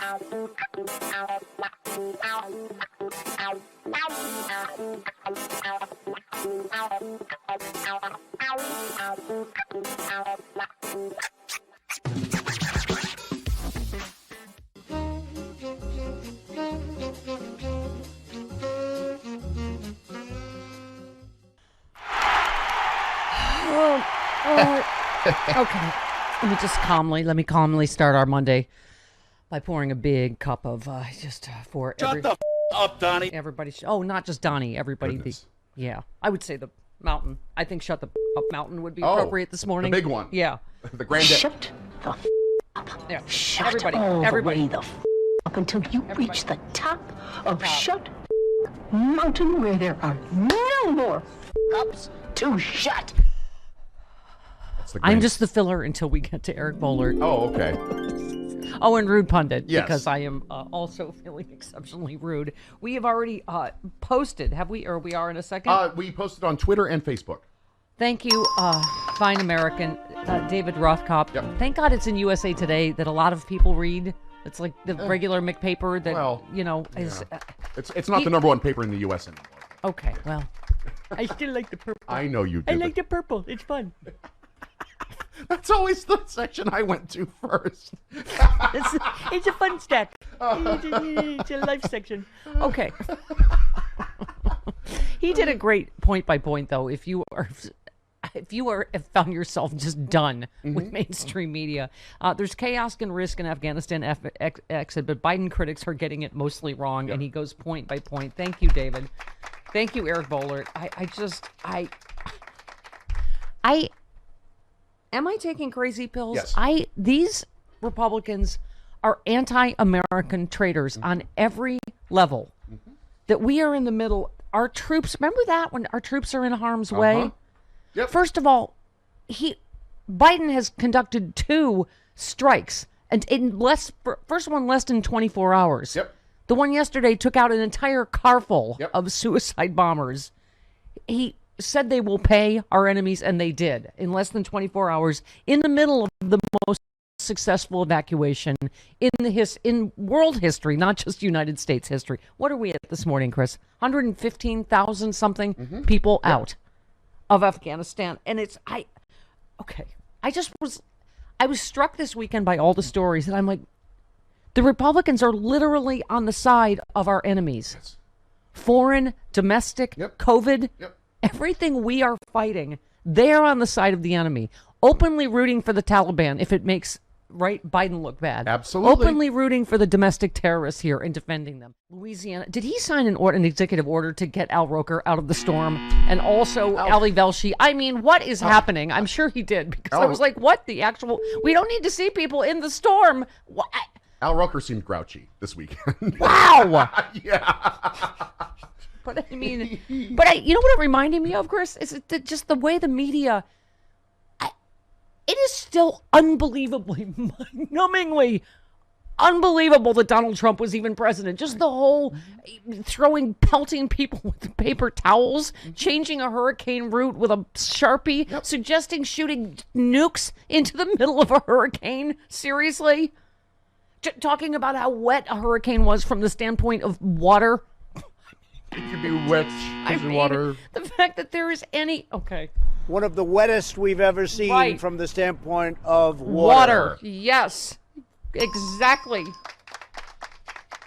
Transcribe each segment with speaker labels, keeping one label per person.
Speaker 1: Okay, let me calmly start our Monday by pouring a big cup of for
Speaker 2: Shut the up, Donnie.
Speaker 1: everybody. Not just Donnie. Everybody. Yeah, I would say the mountain. I think shut the up mountain would be appropriate this morning.
Speaker 3: The big one.
Speaker 1: Yeah.
Speaker 3: The granddad.
Speaker 4: Shut the up.
Speaker 1: Yeah.
Speaker 4: Shut
Speaker 1: everybody.
Speaker 4: all
Speaker 1: Everybody.
Speaker 4: the way the up until you reach the top of Shut Mountain, where there are no more ups to shut.
Speaker 1: I'm just the filler until we get to Eric Bollert.
Speaker 3: Oh, okay.
Speaker 1: Oh, and Rude Pundit,
Speaker 3: Yes.
Speaker 1: because I am also feeling exceptionally rude. We have already posted, have we? Or we are in a second?
Speaker 3: We posted on Twitter and Facebook.
Speaker 1: Thank you, fine American, David Rothkopf.
Speaker 3: Yep.
Speaker 1: Thank God it's in USA Today that a lot of people read. It's like the regular McPaper that, is...
Speaker 3: It's not the number one paper in the U.S. anymore.
Speaker 1: Okay, well, I still like the purple.
Speaker 3: I know you do.
Speaker 1: I like the purple. It's fun.
Speaker 3: That's always the section I went to first.
Speaker 1: It's a fun stack. It's a life section. Okay. He did a great point by point, though. If you have found yourself just done with mainstream media, there's chaos and risk in Afghanistan exit, but Biden critics are getting it mostly wrong, and he goes point by point. Thank you, David. Thank you, Eric Bollert. Am I taking crazy pills?
Speaker 3: Yes.
Speaker 1: These Republicans are anti-American traitors on every level. That we are in the middle. Our troops, remember that when our troops are in harm's way?
Speaker 3: Yep.
Speaker 1: First of all, Biden has conducted 2 strikes, and first one less than 24 hours.
Speaker 3: Yep.
Speaker 1: The one yesterday took out an entire car full
Speaker 3: Yep.
Speaker 1: of suicide bombers. He said they will pay our enemies, and they did in less than 24 hours in the middle of the most successful evacuation in world history, not just United States history. What are we at this morning, Chris? 115,000 something people out of Afghanistan, and I was struck this weekend by all the stories, and I'm like, the Republicans are literally on the side of our enemies.
Speaker 3: Yes.
Speaker 1: Foreign, domestic, COVID.
Speaker 3: Yep.
Speaker 1: Everything we are fighting, they're on the side of the enemy. Openly rooting for the Taliban if it makes Biden look bad.
Speaker 3: Absolutely.
Speaker 1: Openly rooting for the domestic terrorists here and defending them. Louisiana. Did he sign an executive order to get Al Roker out of the storm? And also Ali Velshi? I mean, what is happening? I'm sure he did, because I was like, what the actual... We don't need to see people in the storm. What?
Speaker 3: Al Roker seemed grouchy this weekend.
Speaker 1: Wow.
Speaker 3: Yeah.
Speaker 1: But I mean, you know what it reminded me of, Chris? Is just the way the media, it is still unbelievably, numbingly unbelievable that Donald Trump was even president. Just the whole pelting people with paper towels, changing a hurricane route with a Sharpie, suggesting shooting nukes into the middle of a hurricane. Seriously? Talking about how wet a hurricane was from the standpoint of water.
Speaker 3: It could be wet water.
Speaker 1: The fact that there is any... Okay.
Speaker 5: One of the wettest we've ever seen from the standpoint of water.
Speaker 1: Yes. Exactly.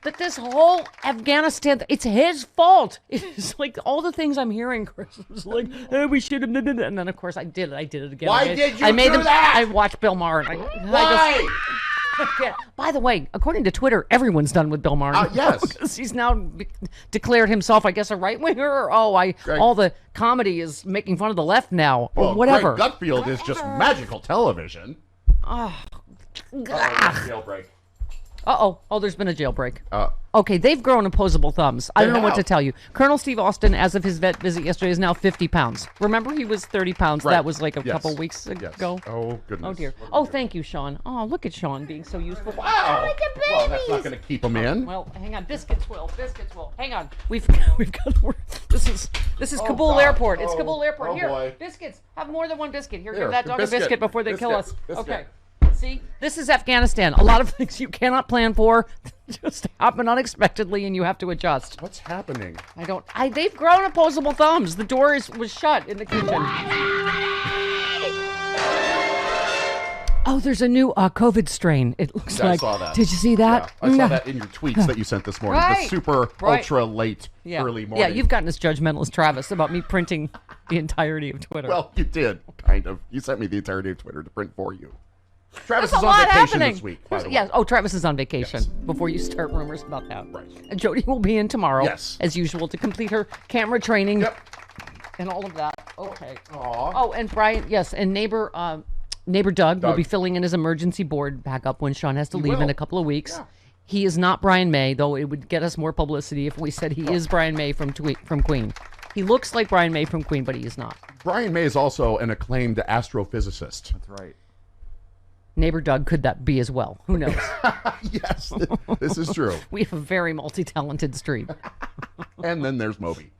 Speaker 1: That this whole Afghanistan... It's his fault. It's like all the things I'm hearing, Chris. Was like, we should have... And then, of course, I did it again.
Speaker 3: Why did you do that?
Speaker 1: I watched Bill Maher.
Speaker 3: Why?
Speaker 1: Yeah. By the way, according to Twitter, everyone's done with Bill Maher.
Speaker 3: Yes.
Speaker 1: Because he's now declared himself, I guess, a right-winger. All the comedy is making fun of the left now, or whatever.
Speaker 3: Greg Gutfield is just magical television. Jailbreak.
Speaker 1: Oh, there's been a jailbreak. Okay, they've grown opposable thumbs. I don't know what to tell you. Colonel Steve Austin, as of his vet visit yesterday, is now 50 pounds. Remember, he was 30 pounds. Right. That was like a couple weeks ago.
Speaker 3: Oh, goodness.
Speaker 1: Oh, dear. Oh, thank you, Sean. Oh, look at Sean being so useful.
Speaker 3: Wow.
Speaker 1: Like a baby.
Speaker 3: Well, that's not going to keep him in.
Speaker 1: Well, hang on. Biscuits will. Hang on. We've got. This is Kabul Airport. It's Kabul Airport. Here,
Speaker 3: boy.
Speaker 1: biscuits. Have more than one biscuit. Here, give that dog a biscuit before they kill us.
Speaker 3: Biscuit.
Speaker 1: Okay. See, this is Afghanistan. A lot of things you cannot plan for just happen unexpectedly, and you have to adjust.
Speaker 3: What's happening?
Speaker 1: They've grown opposable thumbs. The door was shut in the kitchen. Oh, there's a new COVID strain. It looks
Speaker 3: Yeah,
Speaker 1: like.
Speaker 3: I saw that.
Speaker 1: Did you see that?
Speaker 3: Yeah, I saw that in your tweets that you sent this morning.
Speaker 1: Right.
Speaker 3: The super ultra late early morning.
Speaker 1: Yeah, you've gotten as judgmental as Travis about me printing the entirety of Twitter.
Speaker 3: Well, you did, kind of. You sent me the entirety of Twitter to print for you. Travis
Speaker 1: There's
Speaker 3: is
Speaker 1: a
Speaker 3: on
Speaker 1: lot
Speaker 3: vacation
Speaker 1: happening.
Speaker 3: this week, by the way.
Speaker 1: Yes. Oh, Travis is on vacation.
Speaker 3: Yes.
Speaker 1: Before you start rumors about that.
Speaker 3: Right.
Speaker 1: And Jody will be in tomorrow.
Speaker 3: Yes.
Speaker 1: As usual, to complete her camera training.
Speaker 3: Yep.
Speaker 1: And all of that. Okay.
Speaker 3: Aw.
Speaker 1: Oh, and Brian, yes, and neighbor Doug will be filling in his emergency board backup when Sean has to leave in
Speaker 3: will.
Speaker 1: a couple of weeks.
Speaker 3: Yeah.
Speaker 1: He is not Brian May, though it would get us more publicity if we said he is Brian May from Queen. He looks like Brian May from Queen, but he is not.
Speaker 3: Brian May is also an acclaimed astrophysicist.
Speaker 2: That's right.
Speaker 1: Neighbor Doug could that be as well. Who knows?
Speaker 3: Yes, this is true.
Speaker 1: We have a very multi-talented street.
Speaker 3: And then there's Moby.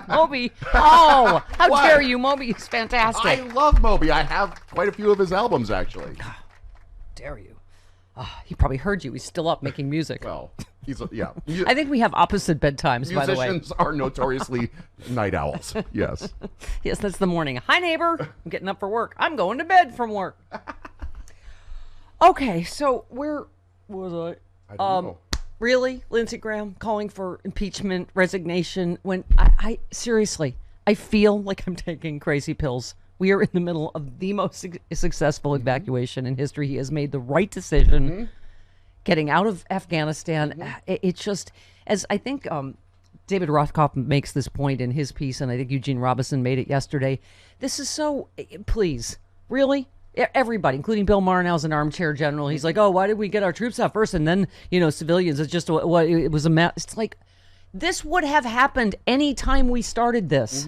Speaker 1: Moby. Oh, how
Speaker 3: What?
Speaker 1: dare you? Moby is fantastic.
Speaker 3: I love Moby. I have quite a few of his albums, actually.
Speaker 1: Dare you? He probably heard you. He's still up making music.
Speaker 3: Well, he's yeah.
Speaker 1: I think we have opposite bedtimes, by the way.
Speaker 3: Musicians are notoriously night owls. Yes.
Speaker 1: Yes, that's the morning. Hi, neighbor. I'm getting up for work. I'm going to bed from work. Okay, so where was I?
Speaker 3: I don't know.
Speaker 1: Really? Lindsey Graham calling for impeachment, resignation, when I seriously, I feel like I'm taking crazy pills. We are in the middle of the most successful evacuation in history. He has made the right decision getting out of Afghanistan. It's just, as I think David Rothkopf makes this point in his piece, and I think Eugene Robinson made it yesterday. This is so, please, really? Everybody, including Bill Maher now as an armchair general, he's like, oh, why did we get our troops out first? And then, civilians, it's just what it was it's like, this would have happened any time we started this.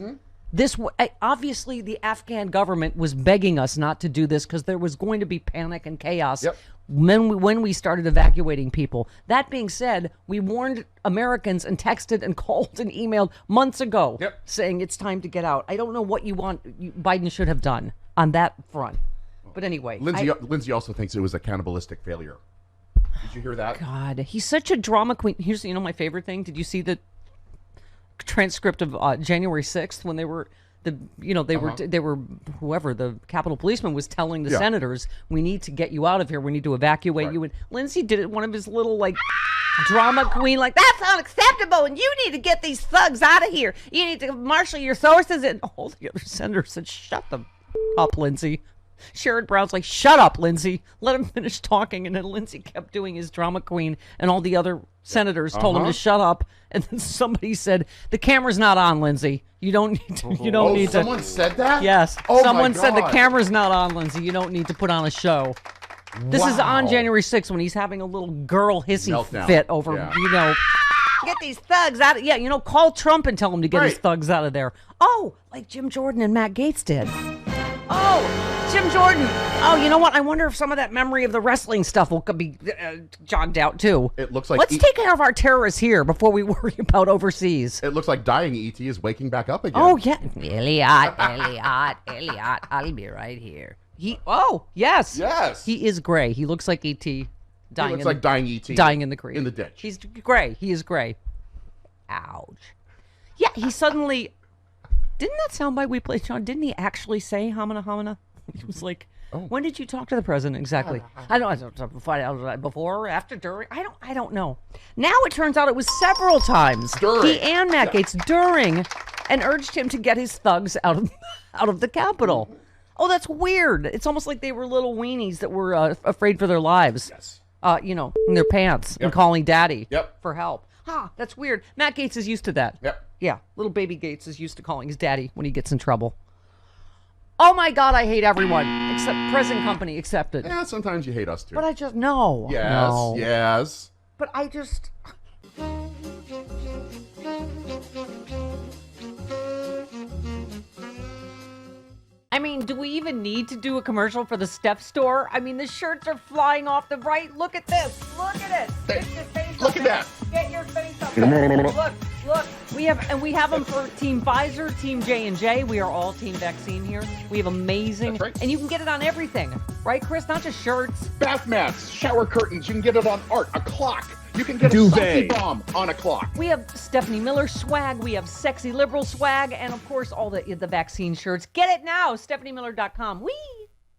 Speaker 1: Obviously, the Afghan government was begging us not to do this because there was going to be panic and chaos when we started evacuating people. That being said, we warned Americans and texted and called and emailed months ago saying it's time to get out. I don't know what Biden should have done on that front. But anyway.
Speaker 3: Lindsay also thinks it was a cannibalistic failure. Did you hear that?
Speaker 1: God, he's such a drama queen. Here's, my favorite thing. Did you see the transcript of January 6th when they were whoever the Capitol policeman was telling the senators, we need to get you out of here. We need to evacuate you. And Lindsay did it, one of his little drama queen, that's unacceptable. And you need to get these thugs out of here. You need to marshal your sources. And all the other senators said, shut them up, Lindsay. Sherrod Brown's like, shut up, Lindsay. Let him finish talking. And then Lindsay kept doing his drama queen, and all the other senators told him to shut up. And then somebody said, the camera's not on, Lindsay. You don't need to. You don't need to.
Speaker 3: Someone said that?
Speaker 1: Yes.
Speaker 3: Oh,
Speaker 1: someone
Speaker 3: my
Speaker 1: said the
Speaker 3: God.
Speaker 1: camera's not on, Lindsay. You don't need to put on a show. This is on January 6th when he's having a little girl hissy
Speaker 3: Meltdown.
Speaker 1: fit over,
Speaker 3: Yeah.
Speaker 1: get these thugs out of, call Trump and tell him to get his thugs out of there. Oh, like Jim Jordan and Matt Gaetz did. Oh, Jim Jordan. Oh, you know what? I wonder if some of that memory of the wrestling stuff will be jogged out, too.
Speaker 3: It looks like
Speaker 1: Let's take care of our terrorists here before we worry about overseas.
Speaker 3: It looks like dying E.T. is waking back up again.
Speaker 1: Oh, yeah. Elliot, I'll be right here. Yes.
Speaker 3: Yes.
Speaker 1: He is gray. He looks like E.T. dying.
Speaker 3: He looks like dying E.T.
Speaker 1: dying in the creek.
Speaker 3: In the ditch.
Speaker 1: He's gray. He is gray. Ouch. Yeah, he suddenly... Didn't that soundbite we played, Sean? Didn't he actually say hamana hamana? He was like, when did you talk to the president exactly? I don't know. Before, after, during? I don't know. Now it turns out it was several times.
Speaker 3: During.
Speaker 1: He and Matt Gaetz during, and urged him to get his thugs out of the Capitol. Oh, that's weird. It's almost like they were little weenies that were afraid for their lives.
Speaker 3: Yes.
Speaker 1: In their pants and calling daddy
Speaker 3: Yep.
Speaker 1: for help. That's weird. Matt Gaetz is used to that.
Speaker 3: Yep.
Speaker 1: Yeah, little baby Gaetz is used to calling his daddy when he gets in trouble. Oh my God, I hate everyone except present company accepted.
Speaker 3: Yeah, sometimes you hate us too.
Speaker 1: But I just no.
Speaker 3: Yes,
Speaker 1: no.
Speaker 3: yes.
Speaker 1: But I just. I mean, do we even need to do a commercial for the Steph store? I mean, the shirts are flying off the right. Look at this. Look at it. Get your face
Speaker 3: Look
Speaker 1: up
Speaker 3: at
Speaker 1: there.
Speaker 3: that.
Speaker 1: Get your face up there. Look. We have them for Team Pfizer, Team J&J. We are all Team Vaccine here. We have amazing,
Speaker 3: That's right.
Speaker 1: and you can get it on everything, right, Chris? Not just shirts.
Speaker 3: Bath mats, shower curtains. You can get it on art, a clock. You can get
Speaker 2: Duvet.
Speaker 3: a selfie bomb on a clock.
Speaker 1: We have Stephanie Miller swag. We have Sexy Liberal swag, and of course all the vaccine shirts. Get it now, StephanieMiller.com. Whee!